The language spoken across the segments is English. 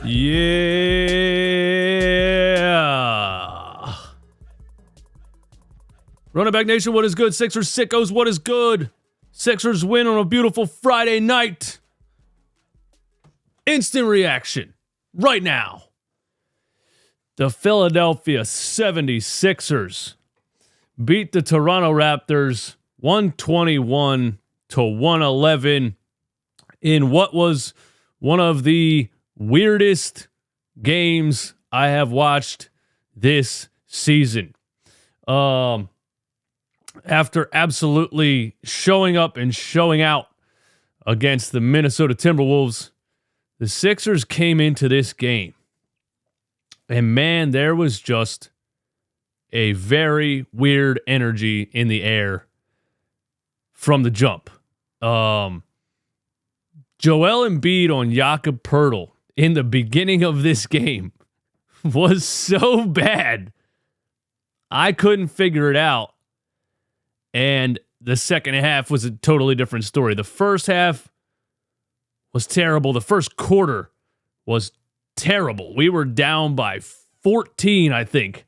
Yeah. Running Back Nation, what is good? Sixers sickos, what is good? Sixers win on a beautiful Friday night. Instant reaction right now. The Philadelphia 76ers beat the Toronto Raptors 121-111 in what was one of the weirdest games I have watched this season. After absolutely showing up and showing out against the Minnesota Timberwolves, the Sixers came into this game. And man, there was just a very weird energy in the air from the jump. Joel Embiid on Jakob Poeltl in the beginning of this game was so bad, I couldn't figure it out. And the second half was a totally different story. The first half was terrible. The first quarter was terrible. We were down by 14, I think,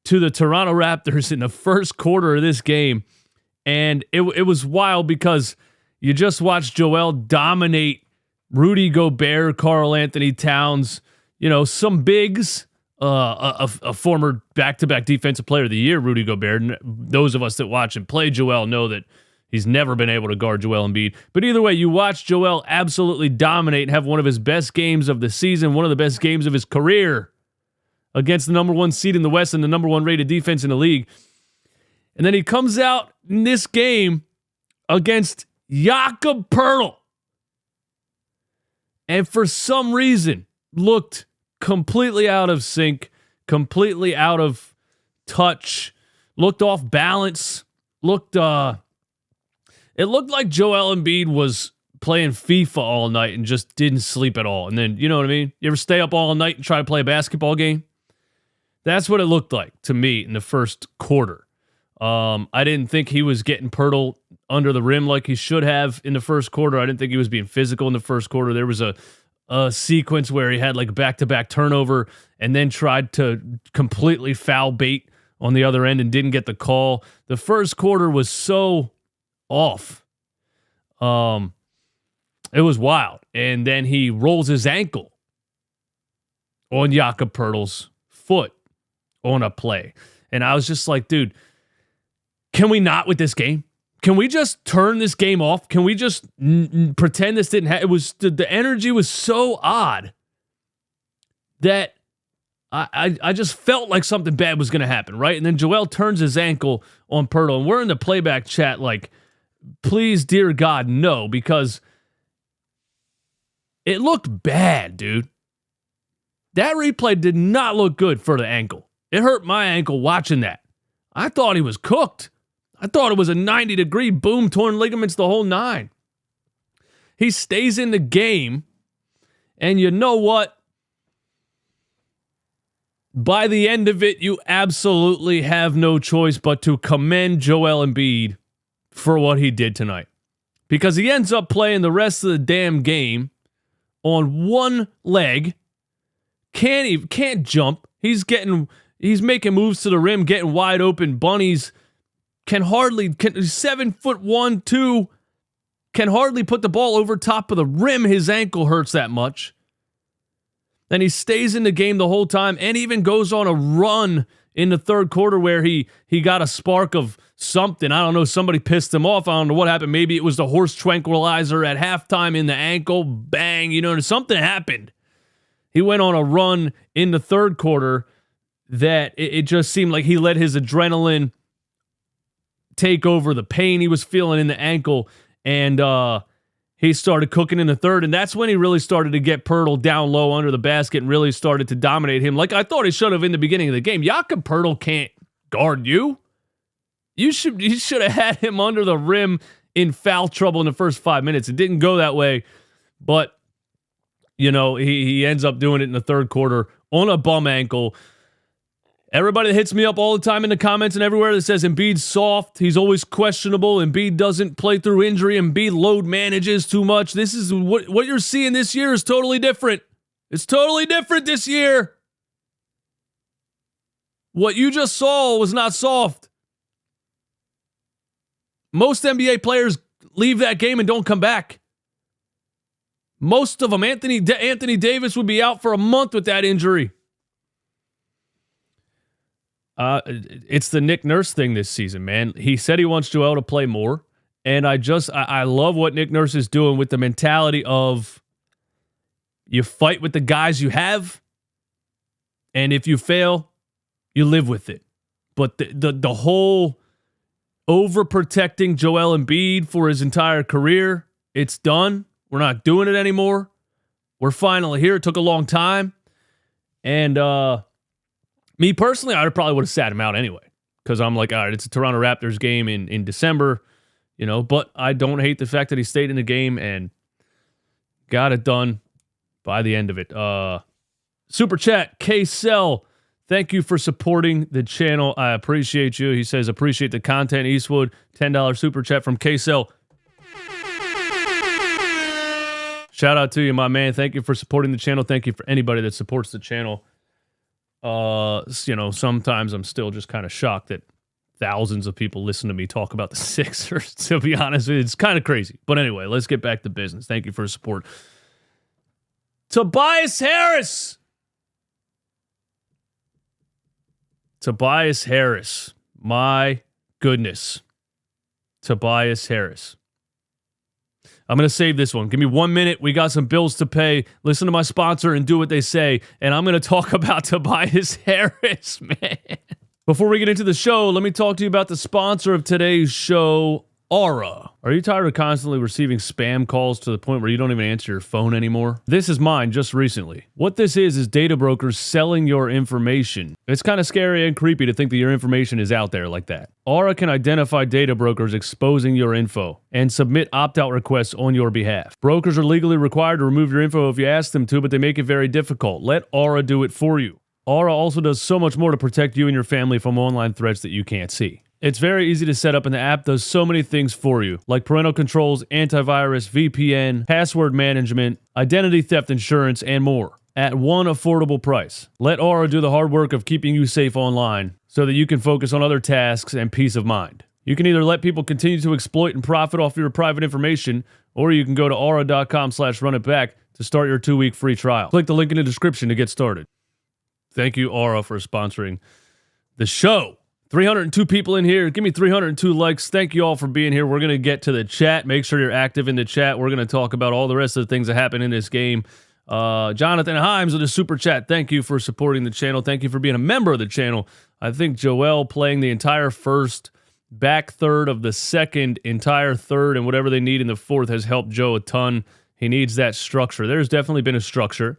to the Toronto Raptors in the first quarter of this game. And it was wild because you just watched Joel dominate Rudy Gobert, Karl Anthony Towns, some bigs, a former back-to-back defensive player of the year, Rudy Gobert. Those of us that watch and play Joel know that he's never been able to guard Joel Embiid. But either way, you watch Joel absolutely dominate and have one of his best games of the season, one of the best games of his career against the number one seed in the West and the number one rated defense in the league. And then he comes out in this game against Jakob Poeltl and for some reason looked completely out of sync, completely out of touch, looked off balance, it looked like Joel Embiid was playing FIFA all night and just didn't sleep at all. And then, you know what I mean? You ever stay up all night and try to play a basketball game? That's what it looked like to me in the first quarter. I didn't think he was getting Poeltl under the rim like he should have in the first quarter. I didn't think he was being physical in the first quarter. There was a sequence where he had like back-to-back turnover and then tried to completely foul bait on the other end and didn't get the call. The first quarter was so off. It was wild. And then he rolls his ankle on Jakob Poeltl's foot on a play. And I was just like, dude, can we not with this game? Can we just turn this game off? Can we just pretend this didn't happen? It was the energy was so odd that I just felt like something bad was going to happen, right? And then Joel turns his ankle on Poeltl, and we're in the playback chat like, please, dear God, no, because it looked bad, dude. That replay did not look good for the ankle. It hurt my ankle watching that. I thought he was cooked. I thought it was a 90-degree boom, torn ligaments, the whole nine. He stays in the game, and you know what? By the end of it, you absolutely have no choice but to commend Joel Embiid for what he did tonight. Because he ends up playing the rest of the damn game on one leg, can't jump. He's making moves to the rim, getting wide open bunnies. Can 7'1", 2", can hardly put the ball over top of the rim. His ankle hurts that much. And he stays in the game the whole time and even goes on a run in the third quarter where he got a spark of something. I don't know. Somebody pissed him off. I don't know what happened. Maybe it was the horse tranquilizer at halftime in the ankle. Bang. Something happened. He went on a run in the third quarter that it just seemed like he let his adrenaline take over the pain he was feeling in the ankle, and he started cooking in the third, and that's when he really started to get Poeltl down low under the basket and really started to dominate him like I thought he should have in the beginning of the game. Jakob Poeltl can't guard you. You should have had him under the rim in foul trouble in the first 5 minutes. It didn't go that way, but he ends up doing it in the third quarter on a bum ankle. Everybody that hits me up all the time in the comments and everywhere that says Embiid's soft, he's always questionable, Embiid doesn't play through injury, Embiid load manages too much. This is what you're seeing this year is totally different. It's totally different this year. What you just saw was not soft. Most NBA players leave that game and don't come back. Most of them, Anthony Davis would be out for a month with that injury. It's the Nick Nurse thing this season, man. He said he wants Joel to play more, and I love what Nick Nurse is doing with the mentality of you fight with the guys you have, and if you fail, you live with it. But the whole overprotecting Joel Embiid for his entire career, it's done. We're not doing it anymore. We're finally here. It took a long time. And me personally, I probably would have sat him out anyway. Because I'm like, all right, it's a Toronto Raptors game in December. But I don't hate the fact that he stayed in the game and got it done by the end of it. Super chat, K-Cell. Thank you for supporting the channel. I appreciate you. He says, appreciate the content, Eastwood. $10 super chat from K-Cell. Shout out to you, my man. Thank you for supporting the channel. Thank you for anybody that supports the channel. Sometimes I'm still just kind of shocked that thousands of people listen to me talk about the Sixers. To be honest, it's kind of crazy. But anyway, let's get back to business. Thank you for the support. Tobias Harris. Tobias Harris. My goodness. Tobias Harris. I'm going to save this one. Give me 1 minute. We got some bills to pay. Listen to my sponsor and do what they say. And I'm going to talk about Tobias Harris, man. Before we get into the show, let me talk to you about the sponsor of today's show, Aura. Are you tired of constantly receiving spam calls to the point where you don't even answer your phone anymore? This is mine just recently. What this is data brokers selling your information. It's kind of scary and creepy to think that your information is out there like that. Aura can identify data brokers exposing your info and submit opt-out requests on your behalf. Brokers are legally required to remove your info if you ask them to, but they make it very difficult. Let Aura do it for you. Aura also does so much more to protect you and your family from online threats that you can't see. It's very easy to set up, and the app does so many things for you, like parental controls, antivirus, VPN, password management, identity theft insurance, and more, at one affordable price. Let Aura do the hard work of keeping you safe online so that you can focus on other tasks and peace of mind. You can either let people continue to exploit and profit off your private information, or you can go to aura.com/runitback to start your 2-week free trial. Click the link in the description to get started. Thank you, Aura, for sponsoring the show. 302 people in here. Give me 302 likes. Thank you all for being here. We're going to get to the chat. Make sure you're active in the chat. We're going to talk about all the rest of the things that happen in this game. Jonathan Himes with a super chat. Thank you for supporting the channel. Thank you for being a member of the channel. I think Joel playing the entire first, back third of the second, entire third, and whatever they need in the fourth has helped Joe a ton. He needs that structure. There's definitely been a structure.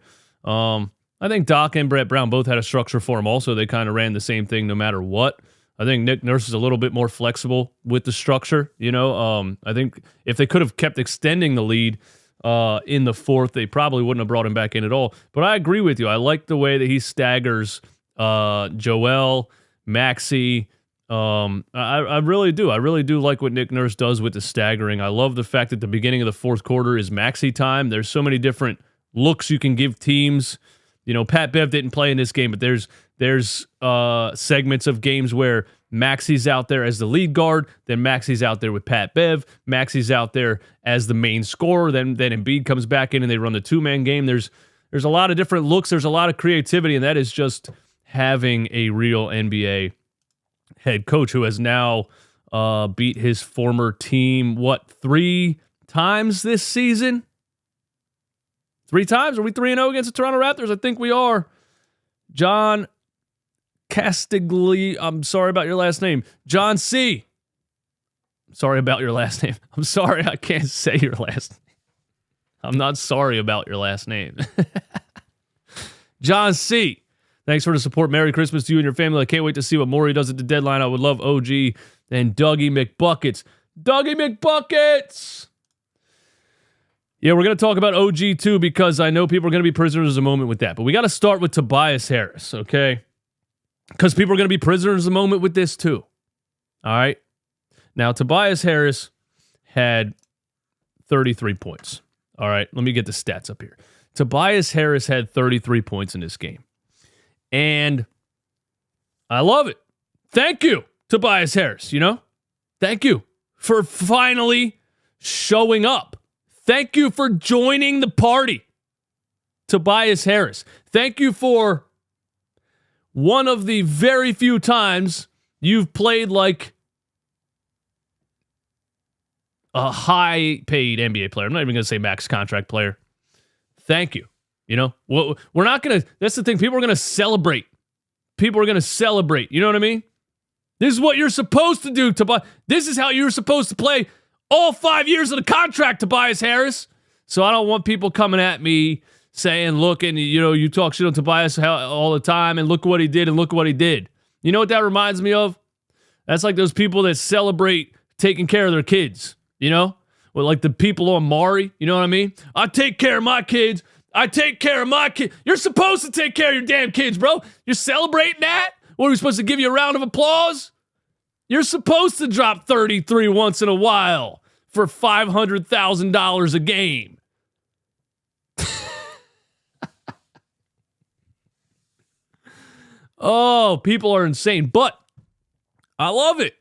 I think Doc and Brett Brown both had a structure for him also. They kind of ran the same thing no matter what. I think Nick Nurse is a little bit more flexible with the structure. I think if they could have kept extending the lead in the fourth, they probably wouldn't have brought him back in at all. But I agree with you. I like the way that he staggers Joel, Maxey. I really do. I really do like what Nick Nurse does with the staggering. I love the fact that the beginning of the fourth quarter is Maxey time. There's so many different looks you can give teams. Pat Bev didn't play in this game, but there's segments of games where Maxey's out there as the lead guard, then Maxey's out there with Pat Bev, Maxey's out there as the main scorer, then Embiid comes back in and they run the two-man game. There's a lot of different looks, there's a lot of creativity, and that is just having a real NBA head coach who has now beat his former team, 3 times this season? 3 times? Are we 3-0 against the Toronto Raptors? I think we are. John Castigli. I'm sorry about your last name. John C. Sorry about your last name. I'm sorry I can't say your last name. I'm not sorry about your last name. John C. Thanks for the support. Merry Christmas to you and your family. I can't wait to see what Morey does at the deadline. I would love OG and Dougie McBuckets. Dougie McBuckets! Yeah, we're going to talk about OG too because I know people are going to be prisoners of the moment with that. But we got to start with Tobias Harris, okay? Because people are going to be prisoners of the moment with this too. All right? Now, Tobias Harris had 33 points. All right, let me get the stats up here. Tobias Harris had 33 points in this game. And I love it. Thank you, Tobias Harris, Thank you for finally showing up. Thank you for joining the party, Tobias Harris. Thank you for one of the very few times you've played like a high-paid NBA player. I'm not even going to say max contract player. Thank you. We're not going to, that's the thing. People are going to celebrate. People are going to celebrate. You know what I mean? This is what you're supposed to do, Tobias. This is how you're supposed to play all 5 years of the contract, Tobias Harris. So I don't want people coming at me saying, look, and you talk shit on Tobias all the time, and look what he did, and look what he did. You know what that reminds me of? That's like those people that celebrate taking care of their kids, Well, like the people on Maury, you know what I mean? I take care of my kids. I take care of my kids. You're supposed to take care of your damn kids, bro. You're celebrating that? What, are we supposed to give you a round of applause? You're supposed to drop 33 once in a while for $500,000 a game. Oh, people are insane, but I love it.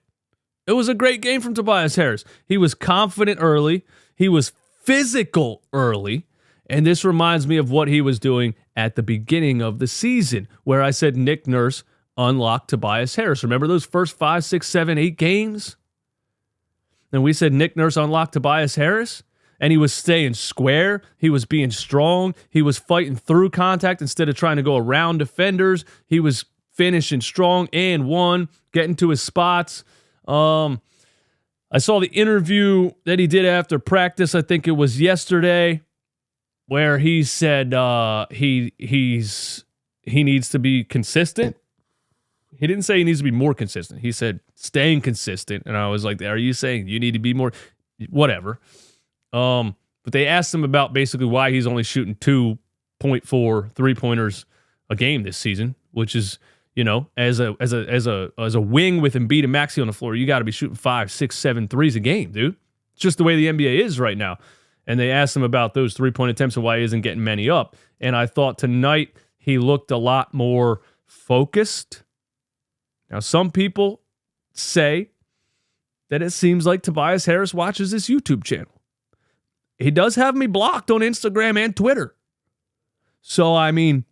It was a great game from Tobias Harris. He was confident early. He was physical early. And this reminds me of what he was doing at the beginning of the season, where I said Nick Nurse unlocked Tobias Harris. Remember those first 5, 6, 7, 8 games? And we said Nick Nurse unlocked Tobias Harris, and he was staying square. He was being strong. He was fighting through contact instead of trying to go around defenders. He was finishing strong and one, getting to his spots. I saw the interview that he did after practice. I think it was yesterday, where he said he needs to be consistent. He didn't say he needs to be more consistent. He said staying consistent. And I was like, are you saying you need to be more? Whatever. But they asked him about basically why he's only shooting 2.4 3-pointers a game this season, which is, as a wing with Embiid and Maxey on the floor, you got to be shooting 5, 6, 7 threes a game, dude. It's just the way the NBA is right now. And they asked him about those 3-point attempts and why he isn't getting many up. And I thought tonight he looked a lot more focused. Now, some people say that it seems like Tobias Harris watches this YouTube channel. He does have me blocked on Instagram and Twitter. So, I mean,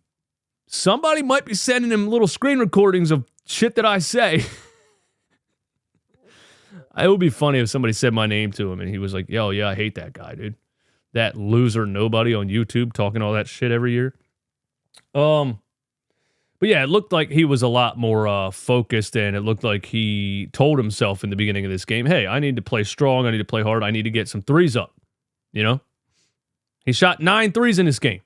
somebody might be sending him little screen recordings of shit that I say. It would be funny if somebody said my name to him and he was like, yo, yeah, I hate that guy, dude. That loser nobody on YouTube talking all that shit every year. But yeah, it looked like he was a lot more focused, and it looked like he told himself in the beginning of this game, hey, I need to play strong, I need to play hard, I need to get some threes up. He shot 9 threes in this game.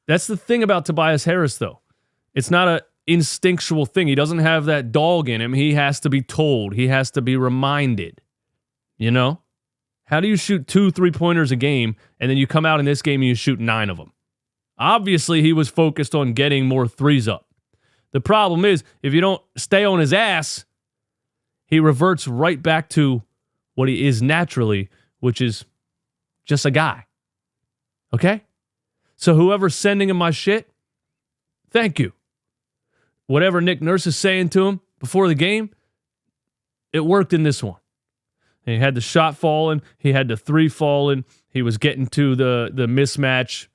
That's the thing about Tobias Harris, though. It's not an instinctual thing. He doesn't have that dog in him. He has to be told. He has to be reminded. How do you shoot 2 3-pointers a game, and then you come out in this game and you shoot 9 of them? Obviously, he was focused on getting more threes up. The problem is, if you don't stay on his ass, he reverts right back to what he is naturally, which is just a guy. Okay? So whoever's sending him my shit, thank you. Whatever Nick Nurse is saying to him before the game, it worked in this one. And he had the shot falling. He had the 3 falling. He was getting to the mismatch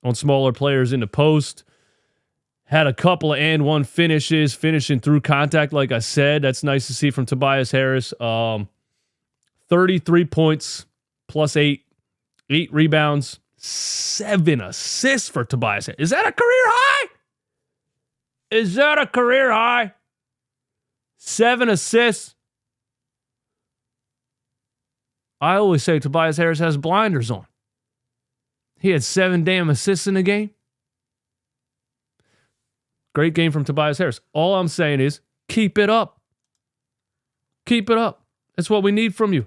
on smaller players in the post. Had a couple of and one finishes, finishing through contact, like I said. That's nice to see from Tobias Harris. 33 points, plus 8 rebounds, 7 assists for Tobias Harris. Is that a career high? Is that a career high? 7 assists. I always say Tobias Harris has blinders on. He had 7 damn assists in the game. Great game from Tobias Harris. All I'm saying is keep it up. Keep it up. That's what we need from you.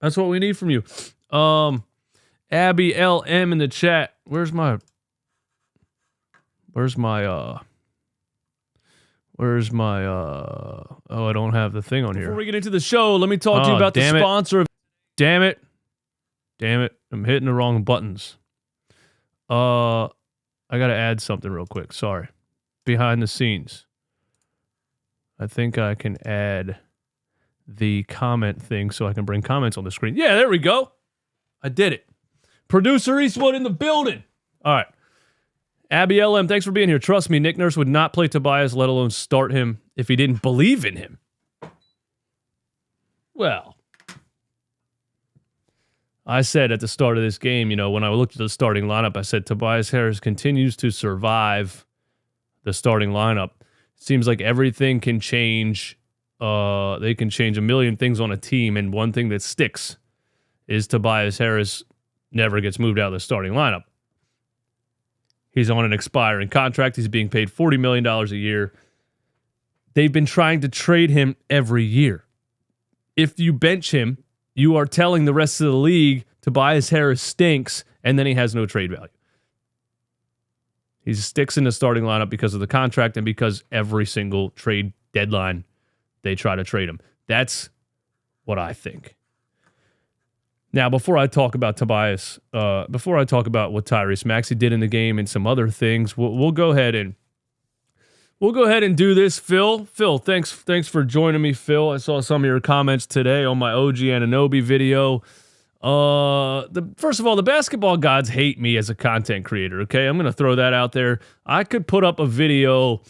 That's what we need from you. Abby LM in the chat. Where's my oh, I don't have the thing on here. Before we get into the show, let me talk to you about the sponsor of Damn it. I'm hitting the wrong buttons. I got to add something real quick. Sorry. Behind the scenes. I think I can add the comment thing so I can bring comments on the screen. Yeah, there we go. I did it. Producer Eastwood in the building. All right. Abby LM, thanks for being here. Trust me, Nick Nurse would not play Tobias, let alone start him if he didn't believe in him. Well, I said at the start of this game, when I looked at the starting lineup, I said Tobias Harris continues to survive the starting lineup. Seems like everything can change. They can change a million things on a team, and one thing that sticks is Tobias Harris never gets moved out of the starting lineup. He's on an expiring contract. He's being paid $40 million a year. They've been trying to trade him every year. If you bench him, you are telling the rest of the league Tobias Harris stinks, and then he has no trade value. He sticks in the starting lineup because of the contract and because every single trade deadline they try to trade him. That's what I think. Now, before I talk about Tobias, before I talk about what Tyrese Maxey did in the game and some other things, we'll go ahead and do this. Phil, thanks for joining me, Phil. I saw some of your comments today on my OG Anunoby video. First of all, the basketball gods hate me as a content creator. Okay, I'm gonna throw that out there. I could put up a video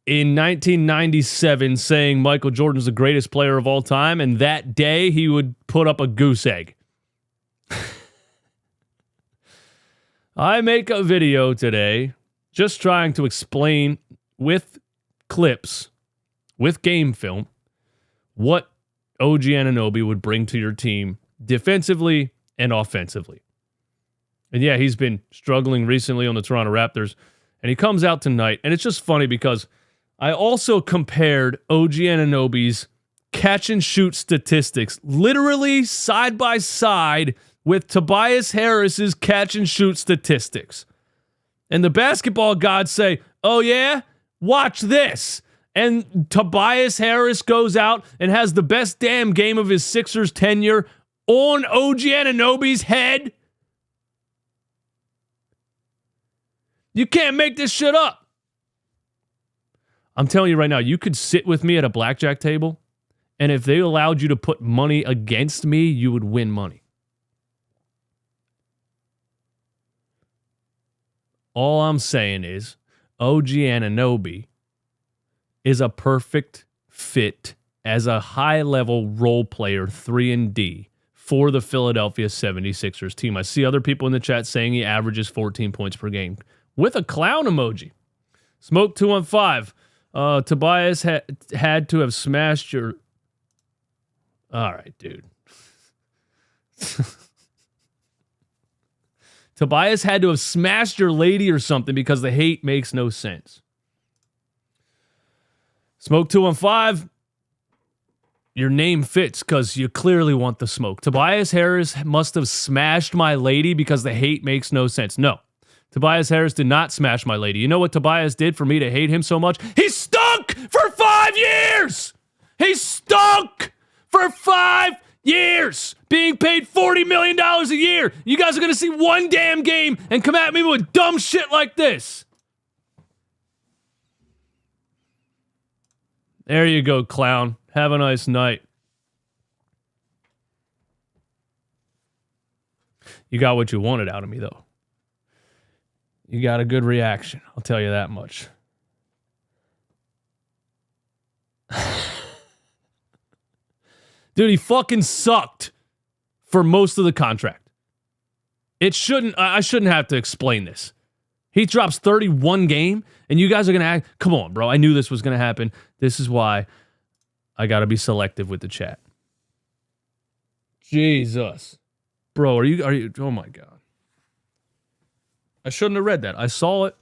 in 1997 saying Michael Jordan's the greatest player of all time, and that day he would put up a goose egg. I make a video today just trying to explain with clips, with game film, what OG Anunoby would bring to your team defensively and offensively. And yeah, he's been struggling recently on the Toronto Raptors, and he comes out tonight, and it's just funny because I also compared OG Anunoby's catch and shoot statistics literally side by side with Tobias Harris's catch and shoot statistics. And the basketball gods say, oh yeah, watch this. And Tobias Harris goes out and has the best damn game of his Sixers tenure on OG Anunoby's head. You can't make this shit up. I'm telling you right now, you could sit with me at a blackjack table, and if they allowed you to put money against me, you would win money. All I'm saying is OG Anunoby is a perfect fit as a high-level role player 3-and-D for the Philadelphia 76ers team. I see other people in the chat saying he averages 14 points per game with a clown emoji. Smoke 215. Tobias had to have smashed your... All right, dude. Tobias had to have smashed your lady or something because the hate makes no sense. Smoke 215. Your name fits because you clearly want the smoke. Tobias Harris must have smashed my lady because the hate makes no sense. No. Tobias Harris did not smash my lady. You know what Tobias did for me to hate him so much? He stunk for 5 years! He stunk for 5 years! Being paid $40 million a year. You guys are going to see one damn game and come at me with dumb shit like this. There you go, clown. Have a nice night. You got what you wanted out of me, though. You got a good reaction. I'll tell you that much. Dude, he fucking sucked for most of the contract. I shouldn't have to explain this. He drops 31 game, and you guys are going to act, come on, bro. I knew this was going to happen. This is why I got to be selective with the chat. Jesus. Bro, are you, oh my God. I shouldn't have read that. I saw it.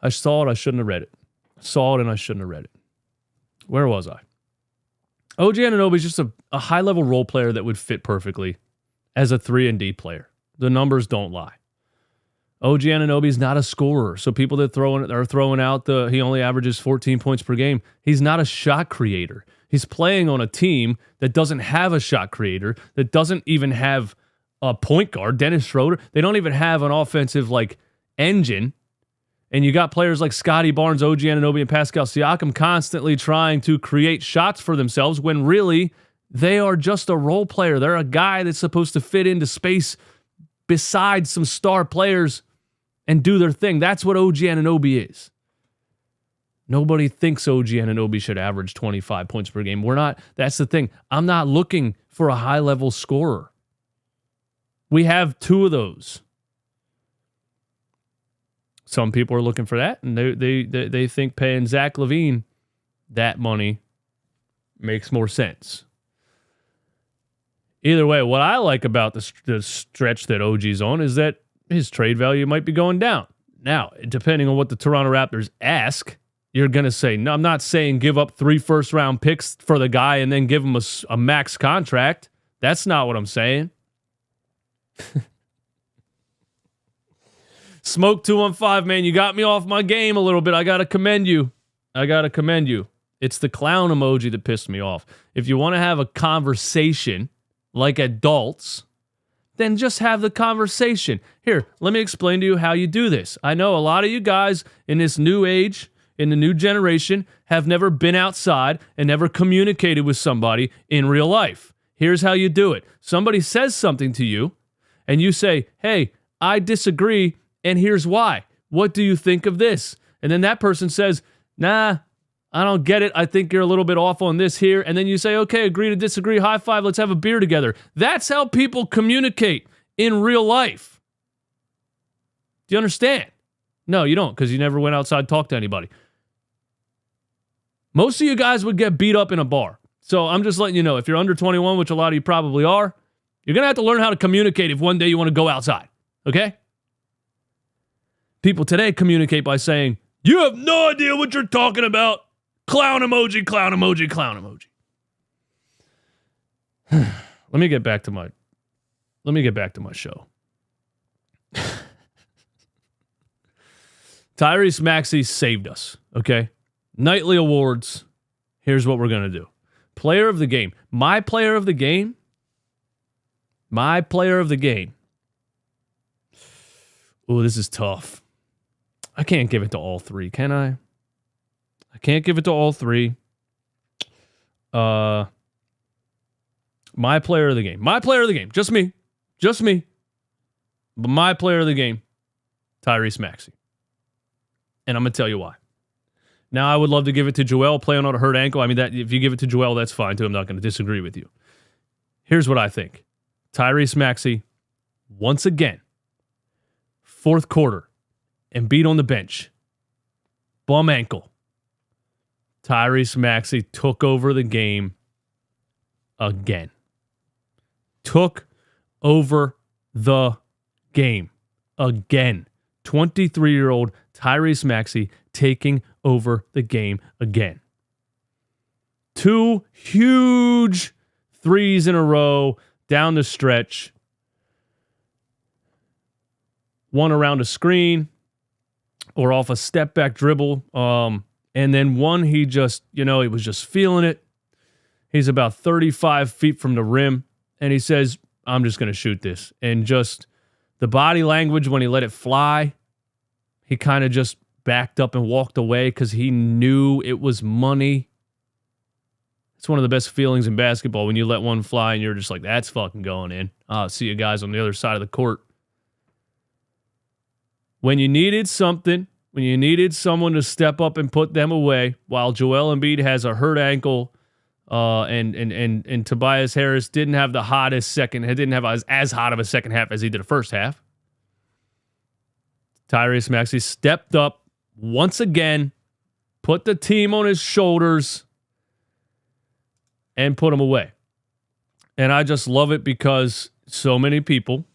I shouldn't have read it. I saw it, and I shouldn't have read it. Where was I? OG Anunoby is just a high-level role player that would fit perfectly as a 3-and-D player. The numbers don't lie. OG Anunoby is not a scorer, so people that are throwing out he only averages 14 points per game. He's not a shot creator. He's playing on a team that doesn't have a shot creator, that doesn't even have a point guard, Dennis Schroeder. They don't even have an offensive engine. And you got players like Scotty Barnes, OG Anunoby, and Pascal Siakam constantly trying to create shots for themselves when really they are just a role player. They're a guy that's supposed to fit into space beside some star players and do their thing. That's what OG Anunoby is. Nobody thinks OG Anunoby should average 25 points per game. We're not. That's the thing. I'm not looking for a high-level scorer. We have two of those. Some people are looking for that, and they think paying Zach LaVine that money makes more sense. Either way, what I like about the stretch that OG's on is that his trade value might be going down. Now, depending on what the Toronto Raptors ask, you're going to say, no, I'm not saying give up 3 first-round picks for the guy and then give him a max contract. That's not what I'm saying. Smoke 215, man, you got me off my game a little bit. I got to commend you. It's the clown emoji that pissed me off. If you want to have a conversation like adults, then just have the conversation. Here, let me explain to you how you do this. I know a lot of you guys in this new age, in the new generation, have never been outside and never communicated with somebody in real life. Here's how you do it. Somebody says something to you, and you say, hey, I disagree, and here's why. What do you think of this? And then that person says, nah, I don't get it. I think you're a little bit off on this here. And then you say, okay, agree to disagree. High five. Let's have a beer together. That's how people communicate in real life. Do you understand? No, you don't, because you never went outside and talked to anybody. Most of you guys would get beat up in a bar. So I'm just letting you know, if you're under 21, which a lot of you probably are, you're going to have to learn how to communicate if one day you want to go outside. Okay? People today communicate by saying, you have no idea what you're talking about. Clown emoji, clown emoji, clown emoji. Let me get back to my show. Tyrese Maxey saved us, okay? Nightly awards. Here's what we're going to do. Player of the game. My player of the game. Oh, this is tough. I can't give it to all three, can I? I can't give it to all three. My player of the game. Just me. But my player of the game, Tyrese Maxey. And I'm going to tell you why. Now, I would love to give it to Joel playing on a hurt ankle. I mean, that if you give it to Joel, that's fine too. I'm not going to disagree with you. Here's what I think. Tyrese Maxey, once again, fourth quarter, Embiid on the bench. Bum ankle. Tyrese Maxey took over the game again. Took over the game again. 23-year-old Tyrese Maxey taking over the game again. 2 huge threes in a row down the stretch. One around a screen or off a step back dribble. And then one, he was just feeling it. He's about 35 feet from the rim. And he says, I'm just going to shoot this. And just the body language when he let it fly, he kind of just backed up and walked away because he knew it was money. It's one of the best feelings in basketball when you let one fly and you're just like, that's fucking going in. I'll see you guys on the other side of the court. When you needed something, when you needed someone to step up and put them away, while Joel Embiid has a hurt ankle, and Tobias Harris didn't have the hottest second, didn't have as hot of a second half as he did a first half. Tyrese Maxey stepped up once again, put the team on his shoulders, and put them away. And I just love it because so many people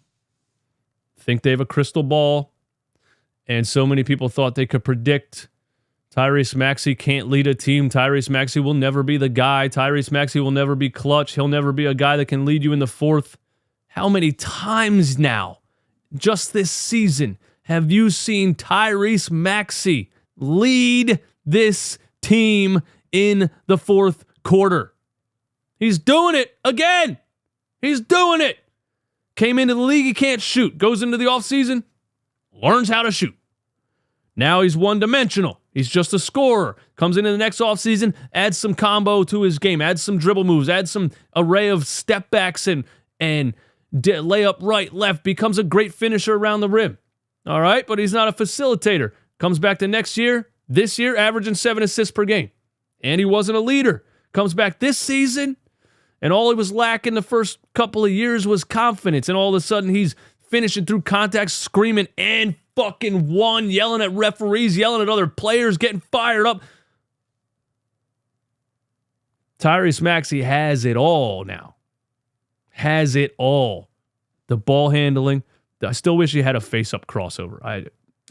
think they have a crystal ball, and so many people thought they could predict Tyrese Maxey can't lead a team. Tyrese Maxey will never be the guy. Tyrese Maxey will never be clutch. He'll never be a guy that can lead you in the fourth. How many times now, just this season, have you seen Tyrese Maxey lead this team in the fourth quarter? He's doing it again. He's doing it. Came into the league, he can't shoot. Goes into the offseason, learns how to shoot. Now he's one-dimensional. He's just a scorer. Comes into the next offseason, adds some combo to his game, adds some dribble moves, adds some array of step backs and layup right, left, becomes a great finisher around the rim. All right, but he's not a facilitator. Comes back to this year, averaging 7 assists per game. And he wasn't a leader. Comes back this season, and all he was lacking the first couple of years was confidence. And all of a sudden, he's finishing through contact, screaming and fucking won, yelling at referees, yelling at other players, getting fired up. Tyrese Maxey has it all now. Has it all. The ball handling. I still wish he had a face-up crossover.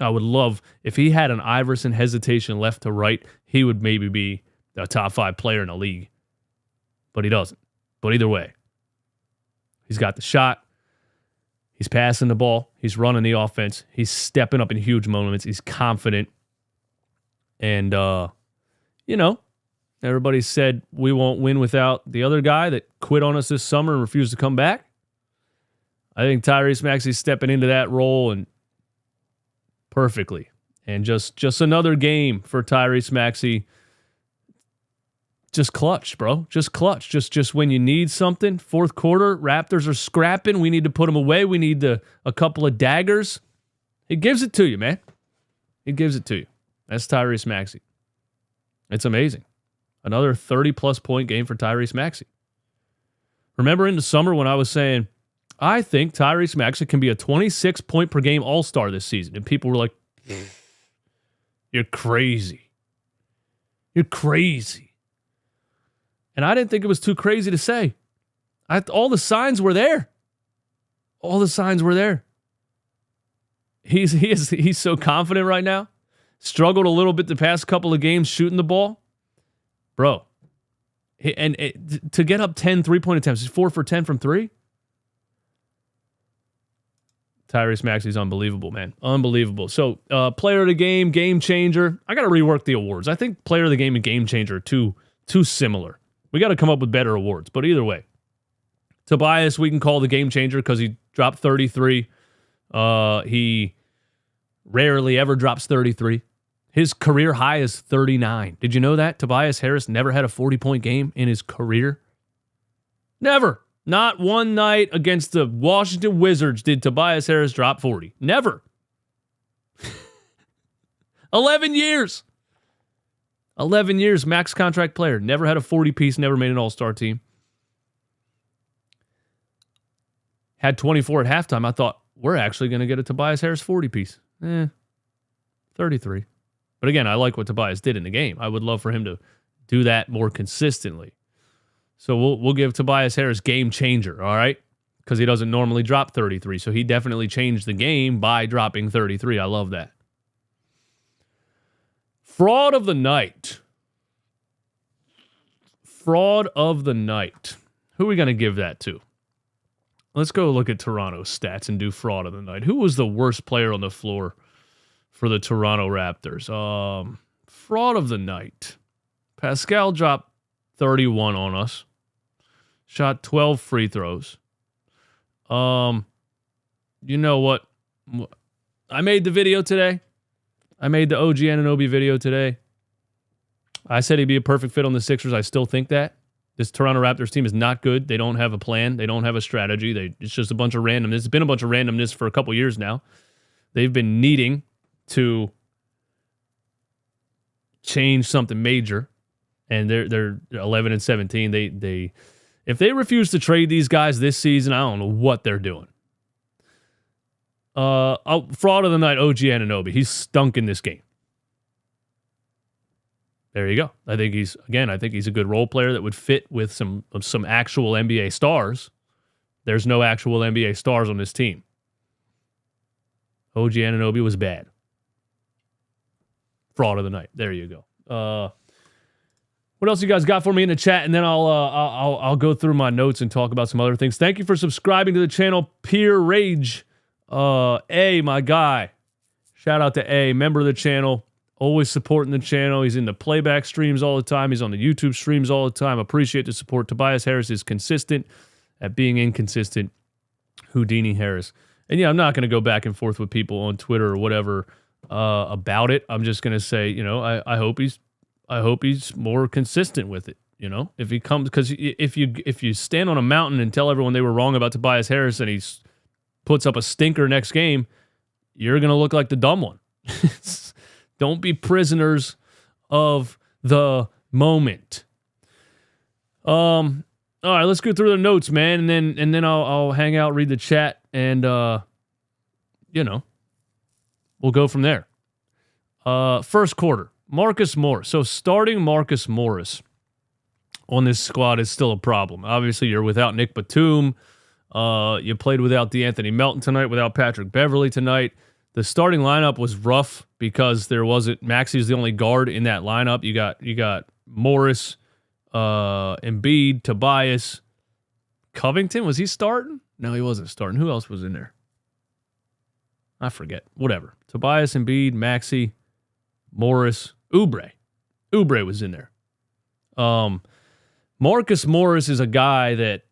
I would love, if he had an Iverson hesitation left to right, he would maybe be a top 5 player in the league. But he doesn't. But either way, he's got the shot. He's passing the ball. He's running the offense. He's stepping up in huge moments. He's confident. And, everybody said we won't win without the other guy that quit on us this summer and refused to come back. I think Tyrese Maxey's stepping into that role and perfectly. And just another game for Tyrese Maxey. Just clutch, bro. Just clutch. Just when you need something. Fourth quarter, Raptors are scrapping. We need to put them away. We need a couple of daggers. He gives it to you, man. He gives it to you. That's Tyrese Maxey. It's amazing. Another 30-plus point game for Tyrese Maxey. Remember in the summer when I was saying, I think Tyrese Maxey can be a 26-point-per-game all-star this season. And people were like, you're crazy. You're crazy. And I didn't think it was too crazy to say. All the signs were there. All the signs were there. He's so confident right now. Struggled a little bit the past couple of games shooting the ball. Bro. To get up 10 3-point attempts, he's 4 for 10 from 3. Tyrese Maxey's unbelievable, man. Unbelievable. So, player of the game, game changer. I got to rework the awards. I think player of the game and game changer are too similar. We got to come up with better awards. But either way, Tobias, we can call the game changer because he dropped 33. He rarely ever drops 33. His career high is 39. Did you know that? Tobias Harris never had a 40-point game in his career. Never. Not one night against the Washington Wizards did Tobias Harris drop 40. Never. 11 years. 11 years, max contract player. Never had a 40-piece, never made an all-star team. Had 24 at halftime. I thought, we're actually going to get a Tobias Harris 40-piece. 33. But again, I like what Tobias did in the game. I would love for him to do that more consistently. So we'll give Tobias Harris game changer, all right? Because he doesn't normally drop 33. So he definitely changed the game by dropping 33. I love that. Fraud of the night. Fraud of the night. Who are we going to give that to? Let's go look at Toronto's stats and do fraud of the night. Who was the worst player on the floor for the Toronto Raptors? Fraud of the night. Pascal dropped 31 on us. Shot 12 free throws. You know what? I made the video today. I made the OG Anunoby video today. I said he'd be a perfect fit on the Sixers. I still think that. This Toronto Raptors team is not good. They don't have a plan. They don't have a strategy. It's just a bunch of randomness. It's been a bunch of randomness for a couple years now. They've been needing to change something major. And they're 11 and 17. They if they refuse to trade these guys this season, I don't know what they're doing. Fraud of the night, OG Anunoby. He's stunk in this game. There you go. I think he's a good role player that would fit with some actual NBA stars. There's no actual NBA stars on this team. OG Anunoby was bad. Fraud of the night. There you go. What else you guys got for me in the chat? And then I'll go through my notes and talk about some other things. Thank you for subscribing to the channel, Peer Rage. A, my guy. Shout out to A, member of the channel. Always supporting the channel. He's in the playback streams all the time. He's on the YouTube streams all the time. Appreciate the support. Tobias Harris is consistent at being inconsistent. Houdini Harris. And yeah, I'm not going to go back and forth with people on Twitter or whatever about it. I'm just going to say, I hope he's more consistent with it. If he comes, because if you stand on a mountain and tell everyone they were wrong about Tobias Harris and he puts up a stinker next game, you're going to look like the dumb one. Don't be prisoners of the moment. All right, let's go through the notes, man, and then I'll hang out, read the chat, and we'll go from there. First quarter, Marcus Morris. So starting Marcus Morris on this squad is still a problem. Obviously, you're without Nick Batum. You played without DeAnthony Melton tonight, without Patrick Beverley tonight. The starting lineup was rough because there wasn't Maxey's the only guard in that lineup. You got Morris, Embiid, Tobias, Covington. Was he starting? No, he wasn't starting. Who else was in there? I forget. Whatever. Tobias, Embiid, Maxey, Morris, Oubre. Oubre was in there. Marcus Morris is a guy that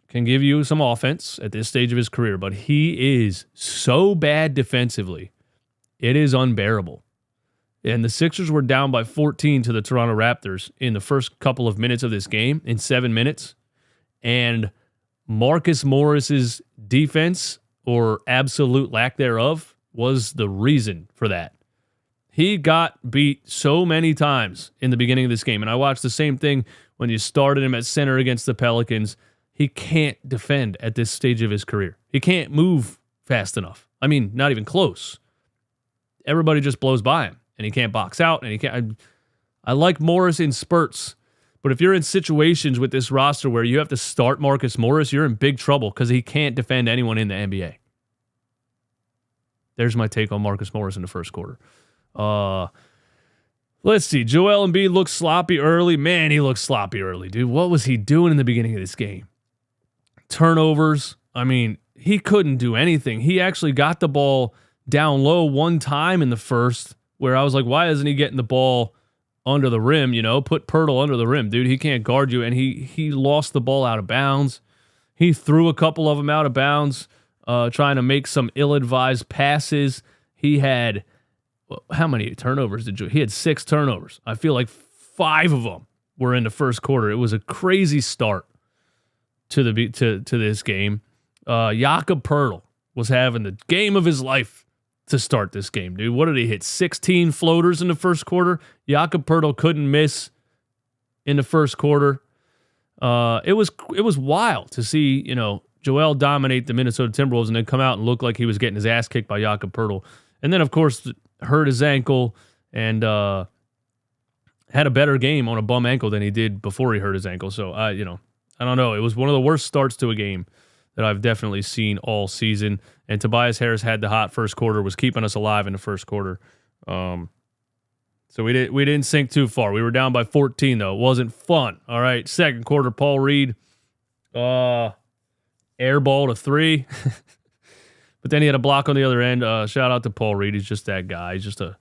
can give you some offense at this stage of his career, but he is so bad defensively. It is unbearable. And the Sixers were down by 14 to the Toronto Raptors in the first couple of minutes of this game, in 7 minutes. And Marcus Morris's defense, or absolute lack thereof, was the reason for that. He got beat so many times in the beginning of this game. And I watched the same thing when you started him at center against the Pelicans. He can't defend at this stage of his career. He can't move fast enough. I mean, not even close. Everybody just blows by him, and he can't box out, and he can't. I like Morris in spurts, but if you're in situations with this roster where you have to start Marcus Morris, you're in big trouble because he can't defend anyone in the NBA. There's my take on Marcus Morris in the first quarter. Let's see. Joel Embiid looked sloppy early. Man, he looked sloppy early, dude. What was he doing in the beginning of this game? Turnovers. I mean, he couldn't do anything. He actually got the ball down low one time in the first where I was like, why isn't he getting the ball under the rim? Put Pirtle under the rim, dude. He can't guard you. And he lost the ball out of bounds. He threw a couple of them out of bounds, trying to make some ill-advised passes. He had, how many turnovers did you? He had 6 turnovers. I feel like 5 of them were in the first quarter. It was a crazy start to this game. Jakob Pirtle was having the game of his life to start this game, dude. What did he hit? 16 floaters in the first quarter. Jakob Pirtle couldn't miss in the first quarter. It was wild to see, Joel dominate the Minnesota Timberwolves and then come out and look like he was getting his ass kicked by Jakob Pirtle. And then, of course, hurt his ankle and had a better game on a bum ankle than he did before he hurt his ankle. So, I don't know. It was one of the worst starts to a game that I've definitely seen all season. And Tobias Harris had the hot first quarter, was keeping us alive in the first quarter. So we didn't sink too far. We were down by 14, though. It wasn't fun. All right, second quarter, Paul Reed airballed a 3. But then he had a block on the other end. Shout out to Paul Reed. He's just that guy. He's just a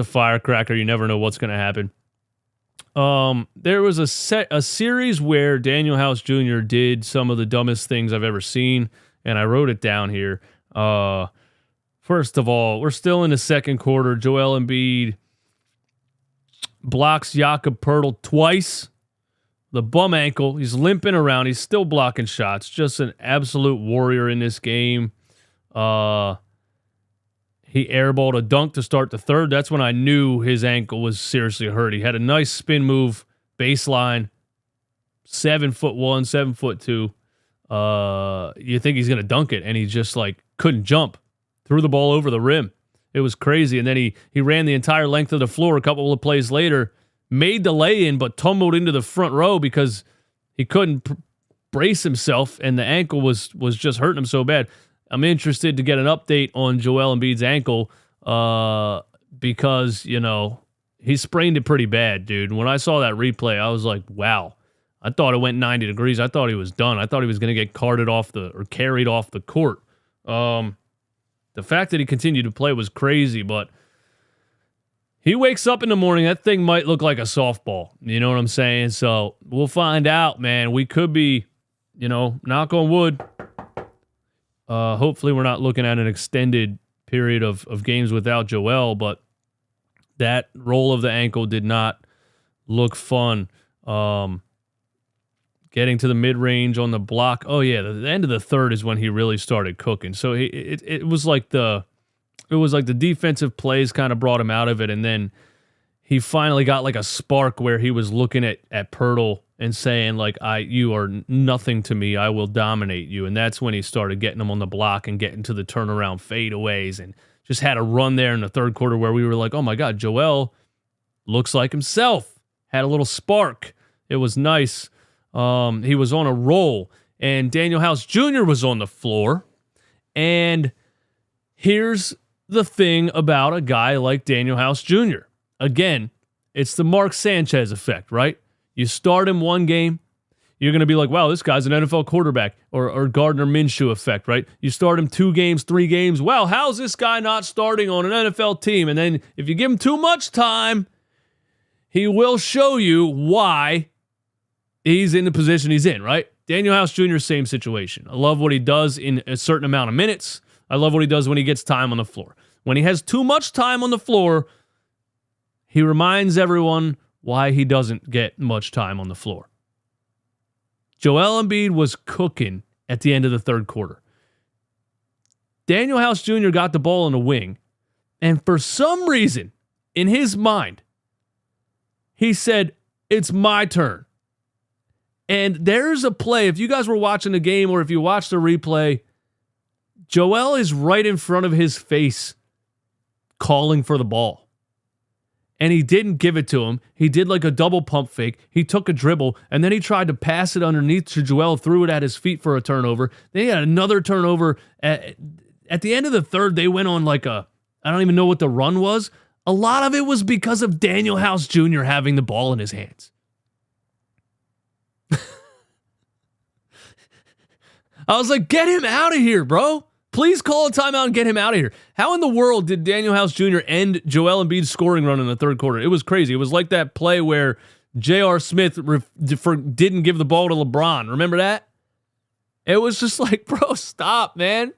firecracker. You never know what's going to happen. There was a series where Daniel House Jr. did some of the dumbest things I've ever seen, and I wrote it down here. First of all, we're still in the second quarter. Joel Embiid blocks Jakob Pirtle twice. The bum ankle. He's limping around. He's still blocking shots. Just an absolute warrior in this game. He airballed a dunk to start the third. That's when I knew his ankle was seriously hurt. He had a nice spin move, baseline, 7'1", 7'2". You think he's going to dunk it, and he just couldn't jump. Threw the ball over the rim. It was crazy. And then he ran the entire length of the floor a couple of plays later, made the lay-in, but tumbled into the front row because he couldn't brace himself, and the ankle was just hurting him so bad. I'm interested to get an update on Joel Embiid's ankle because, he sprained it pretty bad, dude. When I saw that replay, I was like, wow. I thought it went 90 degrees. I thought he was done. I thought he was going to get carried off the court. The fact that he continued to play was crazy, but he wakes up in the morning, that thing might look like a softball. You know what I'm saying? So we'll find out, man. We could be, knock on wood, Hopefully we're not looking at an extended period of games without Joel, but that roll of the ankle did not look fun. Getting to the mid-range on the block. Oh, yeah, the end of the third is when he really started cooking. So it was like the defensive plays kind of brought him out of it, and then he finally got like a spark where he was looking at Pirtle and saying, like, you are nothing to me. I will dominate you. And that's when he started getting him on the block and getting to the turnaround fadeaways and just had a run there in the third quarter where we were like, oh, my God, Joel looks like himself. Had a little spark. It was nice. He was on a roll. And Daniel House Jr. was on the floor. And here's the thing about a guy like Daniel House Jr. Again, it's the Mark Sanchez effect, right? You start him one game, you're going to be like, wow, this guy's an NFL quarterback, or Gardner Minshew effect, right? You start him 2 games, 3 games, wow, how's this guy not starting on an NFL team? And then if you give him too much time, he will show you why he's in the position he's in, right? Daniel House Jr., same situation. I love what he does in a certain amount of minutes. I love what he does when he gets time on the floor. When he has too much time on the floor, he reminds everyone why he doesn't get much time on the floor. Joel Embiid was cooking at the end of the third quarter. Daniel House Jr. got the ball in the wing, and for some reason, in his mind, he said, it's my turn. And there's a play, if you guys were watching the game or if you watched the replay, Joel is right in front of his face calling for the ball. And he didn't give it to him. He did like a double pump fake. He took a dribble, and then he tried to pass it underneath to Joel, threw it at his feet for a turnover. Then he had another turnover. At the end of the third, they went on like I don't even know what the run was. A lot of it was because of Daniel House Jr. having the ball in his hands. I was like, get him out of here, bro. Please call a timeout and get him out of here. How in the world did Daniel House Jr. end Joel Embiid's scoring run in the third quarter? It was crazy. It was like that play where J.R. Smith didn't give the ball to LeBron. Remember that? It was just like, bro, stop, man.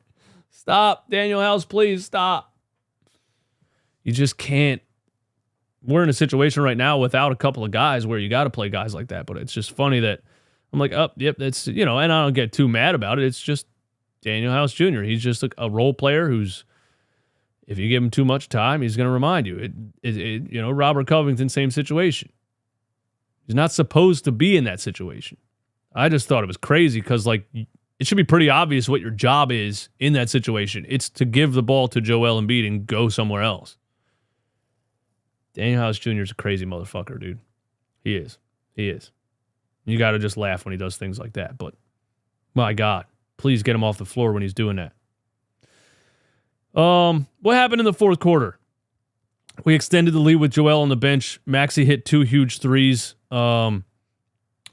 Stop. Daniel House, please stop. You just can't. We're in a situation right now without a couple of guys where you got to play guys like that. But it's just funny that I'm like, oh, yep, that's, and I don't get too mad about it. It's just Daniel House Jr. He's just a role player who's, if you give him too much time, he's going to remind you. Robert Covington, same situation. He's not supposed to be in that situation. I just thought it was crazy because, like, it should be pretty obvious what your job is in that situation. It's to give the ball to Joel Embiid and go somewhere else. Daniel House Jr. is a crazy motherfucker, dude. He is. He is. You got to just laugh when he does things like that. But, my God. Please get him off the floor when he's doing that. What happened in the fourth quarter? We extended the lead with Joel on the bench. Maxey hit 2 huge threes. The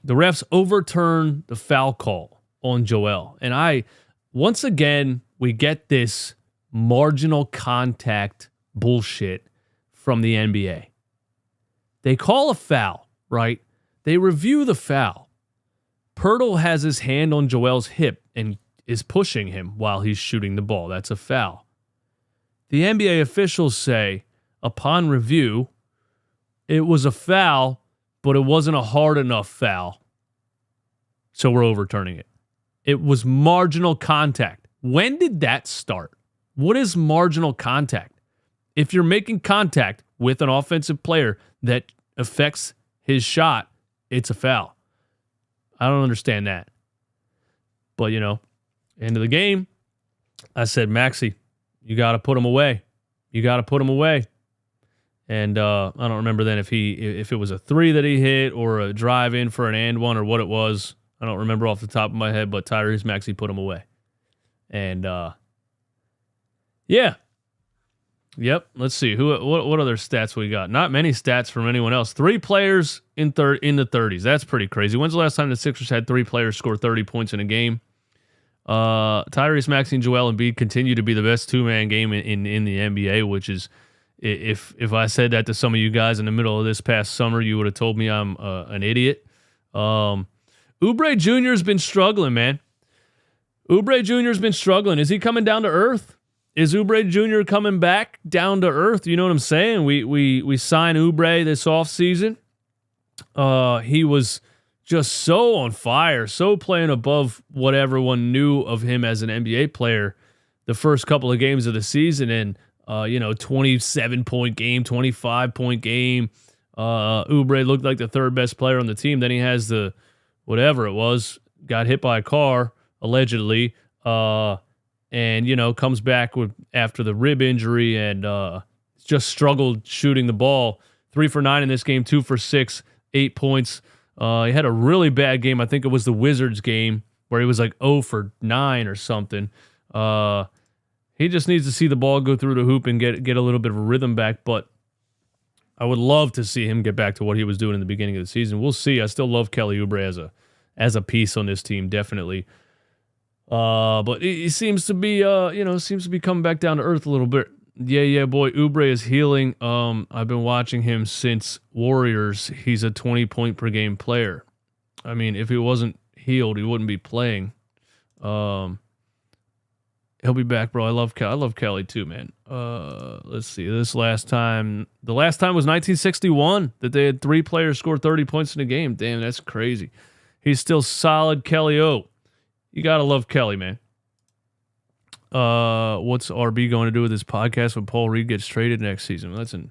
refs overturned the foul call on Joel. And once again, we get this marginal contact bullshit from the NBA. They call a foul, right? They review the foul. Pirtle has his hand on Joel's hip and is pushing him while he's shooting the ball. That's a foul. The NBA officials say, upon review, it was a foul, but it wasn't a hard enough foul. So we're overturning it. It was marginal contact. When did that start? What is marginal contact? If you're making contact with an offensive player that affects his shot, it's a foul. I don't understand that. But, end of the game, I said, Maxey, you got to put him away. You got to put him away. And I don't remember then if it was a 3 that he hit or a drive in for an and one or what it was. I don't remember off the top of my head, but Tyrese Maxey put him away. And, yeah. Yep. Let's see. What other stats we got? Not many stats from anyone else. 3 players in the 30s. That's pretty crazy. When's the last time the Sixers had 3 players score 30 points in a game? Tyrese Maxey and Joel Embiid continue to be the best 2-man game in the NBA, which is, if I said that to some of you guys in the middle of this past summer, you would have told me I'm an idiot. Oubre Jr. has been struggling, man. Oubre Jr. has been struggling. Is he coming down to earth? Is Oubre Jr. coming back down to earth? You know what I'm saying? We signed Oubre this offseason. He was just so on fire, so playing above what everyone knew of him as an NBA player the first couple of games of the season. And, 27-point game, 25-point game. Oubre looked like the third best player on the team. Then he has the, whatever it was, got hit by a car, allegedly, and, comes back after the rib injury and just struggled shooting the ball. 3 for 9 in this game, 2 for 6, 8 points. He had a really bad game. I think it was the Wizards game where he was like 0 for 9 or something. He just needs to see the ball go through the hoop and get a little bit of a rhythm back, but I would love to see him get back to what he was doing in the beginning of the season. We'll see. I still love Kelly Oubre as a piece on this team, definitely. But he seems to be coming back down to earth a little bit. Yeah, boy, Oubre is healing. I've been watching him since Warriors. He's a 20-point per game player. I mean, if he wasn't healed, he wouldn't be playing. He'll be back, bro. I love Kelly too, man. Let's see. The last time was 1961 that they had 3 players score 30 points in a game. Damn, that's crazy. He's still solid, Kelly O. You gotta love Kelly, man. What's RB going to do with this podcast when Paul Reed gets traded next season? Well, that's a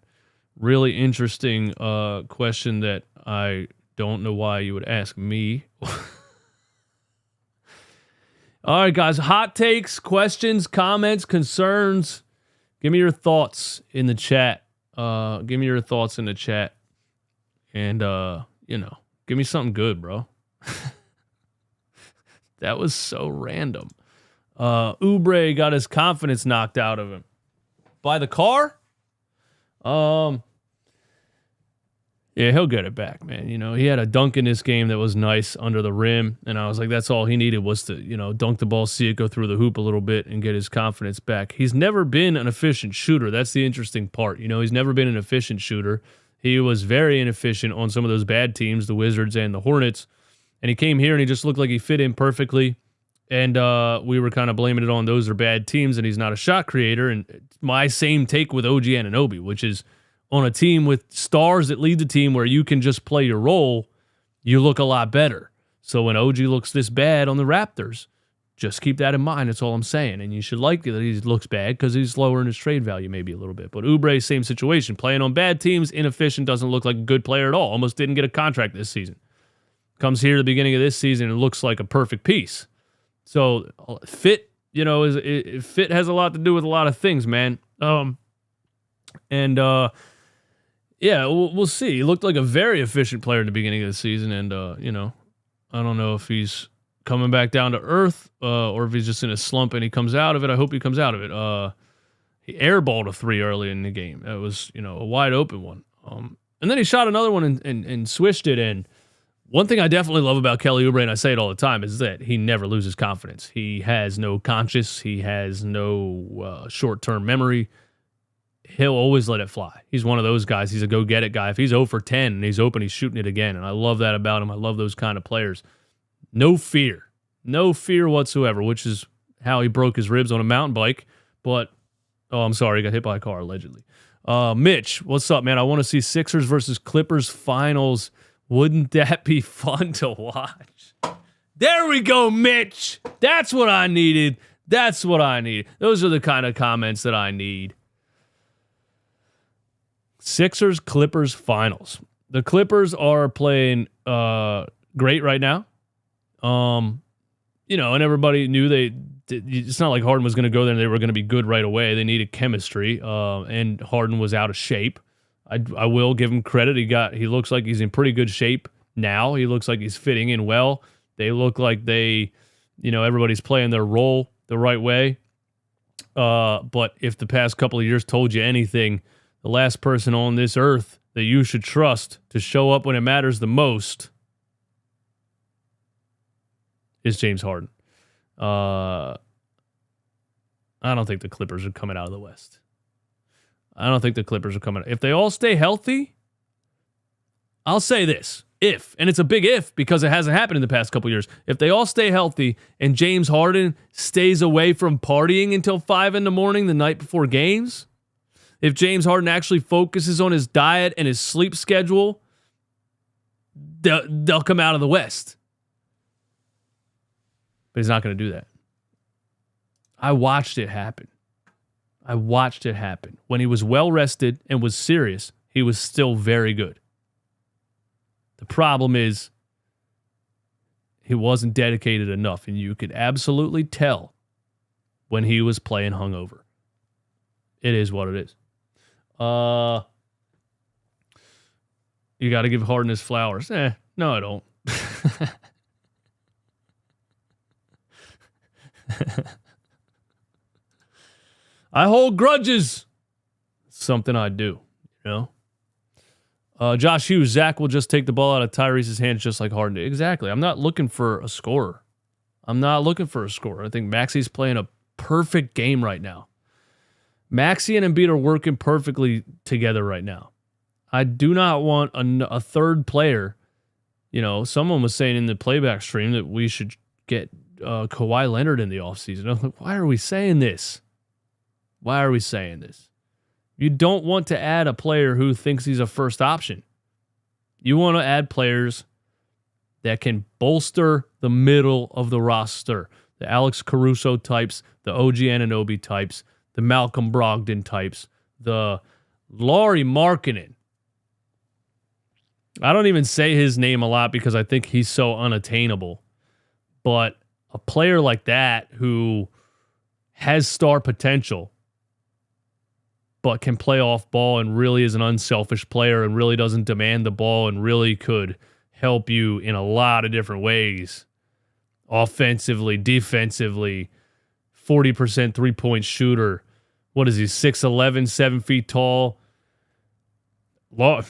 really interesting question that I don't know why you would ask me. All right, guys. Hot takes, questions, comments, concerns. Give me your thoughts in the chat. And, give me something good, bro. That was so random. Oubre got his confidence knocked out of him. By the car? Yeah, he'll get it back, man. He had a dunk in this game that was nice under the rim, and I was like, that's all he needed was to, dunk the ball, see it go through the hoop a little bit, and get his confidence back. He's never been an efficient shooter. That's the interesting part. He's never been an efficient shooter. He was very inefficient on some of those bad teams, the Wizards and the Hornets, and he came here and he just looked like he fit in perfectly, and we were kind of blaming it on those are bad teams, and he's not a shot creator, and my same take with OG Anunoby, which is, on a team with stars that lead the team where you can just play your role, you look a lot better. So when OG looks this bad on the Raptors, just keep that in mind. That's all I'm saying. And you should like that he looks bad because he's lowering his trade value maybe a little bit. But Oubre, same situation. Playing on bad teams, inefficient, doesn't look like a good player at all. Almost didn't get a contract this season. Comes here at the beginning of this season and looks like a perfect piece. So fit, fit has a lot to do with a lot of things, man. Yeah, we'll see. He looked like a very efficient player at the beginning of the season, and, I don't know if he's coming back down to earth or if he's just in a slump and he comes out of it. I hope he comes out of it. He airballed a 3 early in the game. That was, a wide open one. And then he shot another one and swished it. And one thing I definitely love about Kelly Oubre, and I say it all the time, is that he never loses confidence. He has no conscience. He has no short-term memory. He'll always let it fly. He's one of those guys. He's a go-get-it guy. If he's 0 for 10 and he's open, he's shooting it again. And I love that about him. I love those kind of players. No fear. No fear whatsoever, which is how he broke his ribs on a mountain bike. But, I'm sorry, he got hit by a car, allegedly. Mitch, what's up, man? I want to see Sixers versus Clippers finals. Wouldn't that be fun to watch? There we go, Mitch. That's what I needed. Those are the kind of comments that I need. Sixers Clippers finals. The Clippers are playing great right now. And everybody knew it's not like Harden was going to go there and they were going to be good right away. They needed chemistry, and Harden was out of shape. I will give him credit. He looks like he's in pretty good shape now. He looks like he's fitting in well. They look like everybody's playing their role the right way. But if the past couple of years told you anything, the last person on this earth that you should trust to show up when it matters the most is James Harden. I don't think the Clippers are coming out of the West. If they all stay healthy, I'll say this. if, and it's a big if because it hasn't happened in the past couple years, if they all stay healthy and James Harden stays away from partying until 5 a.m. the night before games, if James Harden actually focuses on his diet and his sleep schedule, they'll come out of the West. But he's not going to do that. I watched it happen. When he was well rested and was serious, he was still very good. The problem is he wasn't dedicated enough, and you could absolutely tell when he was playing hungover. It is what it is. You got to give Harden his flowers. No, I don't. I hold grudges. Something I do, you know. Josh Hughes, Zach will just take the ball out of Tyrese's hands just like Harden did. Exactly. I'm not looking for a scorer. I think Maxey's playing a perfect game right now. Maxey and Embiid are working perfectly together right now. I do not want a third player. You know, someone was saying in the playback stream that we should get Kawhi Leonard in the offseason. I'm like, why are we saying this? You don't want to add a player who thinks he's a first option. You want to add players that can bolster the middle of the roster. The Alex Caruso types, the OG Anunoby types, the Malcolm Brogdon types, the Lauri Markkanen. I don't even say his name a lot because I think he's so unattainable. But a player like that who has star potential but can play off ball and really is an unselfish player and really doesn't demand the ball and really could help you in a lot of different ways. Offensively, defensively, 40% three-point shooter. What is he, 6'11", 7 feet tall? I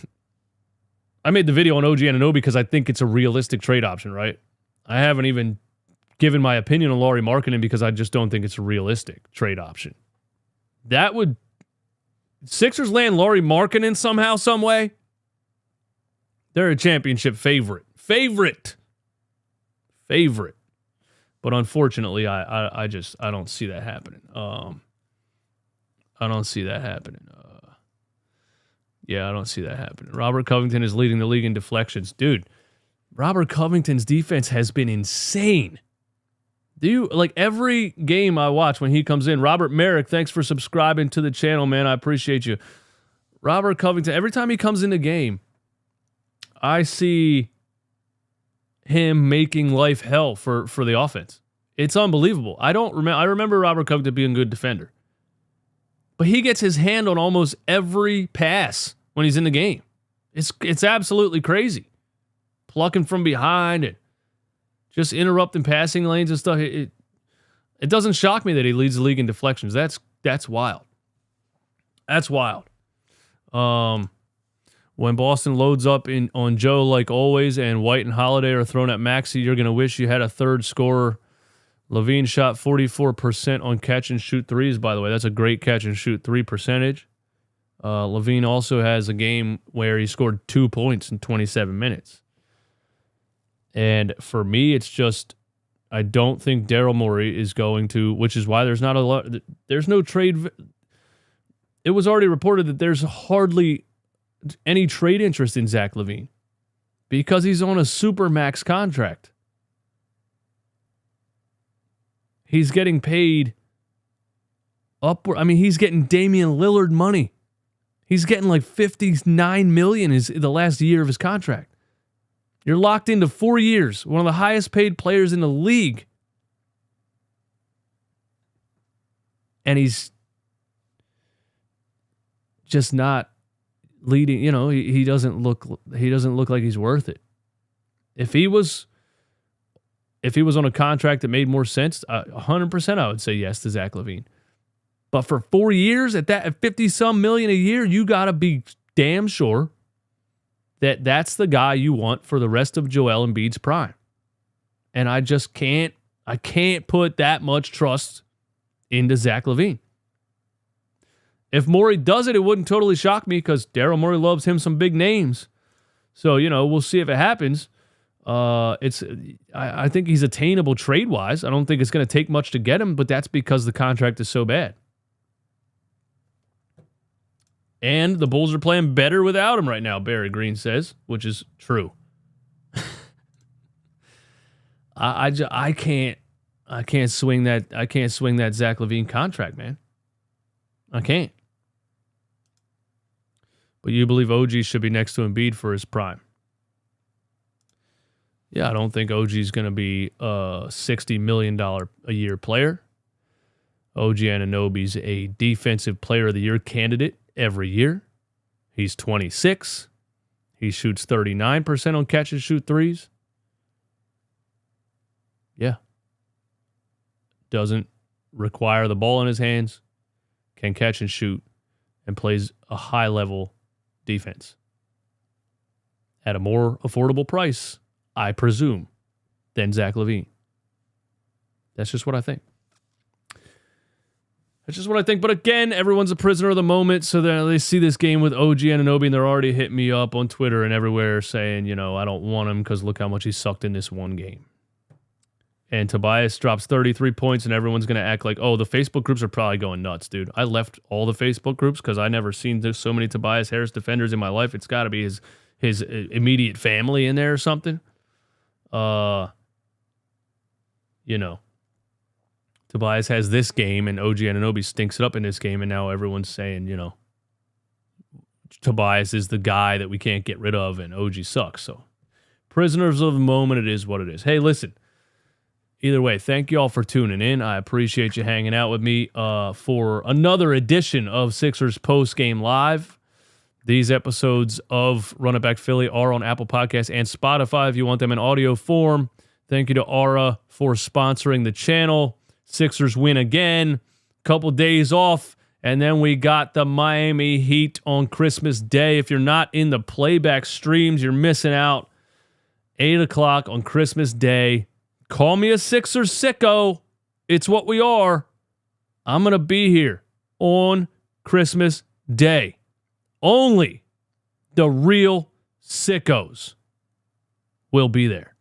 made the video on OG Anunoby because I think it's a realistic trade option, right? I haven't even given my opinion on Lauri Markkanen because I just don't think it's a realistic trade option. Sixers land Lauri Markkanen somehow, some way. They're a championship favorite. But unfortunately, I don't see that happening. I don't see that happening. I don't see that happening. Robert Covington is leading the league in deflections. Dude, Robert Covington's defense has been insane. Every game I watch when he comes in, Robert Merrick, thanks for subscribing to the channel, man. I appreciate you. Robert Covington, every time he comes in the game, I see him making life hell for the offense. It's unbelievable. I remember Robert Covington being a good defender. But he gets his hand on almost every pass when he's in the game. It's absolutely crazy. Plucking from behind and just interrupting passing lanes and stuff. It doesn't shock me that he leads the league in deflections. That's wild. That's wild. When Boston loads up on Joe like always and White and Holiday are thrown at Maxey, you're going to wish you had a third scorer. Levine shot 44% on catch and shoot threes, by the way. That's a great catch and shoot three percentage. Levine also has a game where he scored 2 points in 27 minutes. And for me, it's just, I don't think Daryl Morey is going to, which is why there's no trade. It was already reported that there's hardly any trade interest in Zach LaVine because he's on a super max contract. He's getting paid upward. I mean, he's getting Damian Lillard money. He's getting like $59 million is the last year of his contract. You're locked into 4 years, one of the highest paid players in the league. And he's just not leading, he doesn't look like he's worth it. If he was on a contract that made more sense, 100% I would say yes to Zach LaVine. But for 4 years at 50-some million a year, you got to be damn sure that that's the guy you want for the rest of Joel Embiid's prime. And I just can't put that much trust into Zach LaVine. If Morey does it, it wouldn't totally shock me because Daryl Morey loves him some big names. So, we'll see if it happens. I think he's attainable trade-wise. I don't think it's going to take much to get him, but that's because the contract is so bad. And the Bulls are playing better without him right now, Barry Green says, which is true. I can't swing that Zach LaVine contract, man. I can't. But you believe OG should be next to Embiid for his prime. Yeah, I don't think OG is going to be a $60 million a year player. OG Anunoby's a defensive player of the year candidate every year. He's 26. He shoots 39% on catch and shoot threes. Yeah. Doesn't require the ball in his hands, can catch and shoot, and plays a high level defense at a more affordable price, I presume, than Zach LaVine. That's just what I think. But again, everyone's a prisoner of the moment. So then they see this game with OG Anunoby and they're already hitting me up on Twitter and everywhere saying, I don't want him because look how much he sucked in this one game. And Tobias drops 33 points and everyone's going to act like, oh, the Facebook groups are probably going nuts, dude. I left all the Facebook groups because I never seen so many Tobias Harris defenders in my life. It's got to be his immediate family in there or something. Tobias has this game and OG Anunoby stinks it up in this game, and now everyone's saying, Tobias is the guy that we can't get rid of and OG sucks. So prisoners of the moment, it is what it is. Hey, listen. Either way, thank you all for tuning in. I appreciate you hanging out with me for another edition of Sixers Post Game Live. These episodes of Run It Back Philly are on Apple Podcasts and Spotify if you want them in audio form. Thank you to Aura for sponsoring the channel. Sixers win again. Couple days off, and then we got the Miami Heat on Christmas Day. If you're not in the playback streams, you're missing out. 8 o'clock on Christmas Day. Call me a Sixers sicko. It's what we are. I'm going to be here on Christmas Day. Only the real sickos will be there.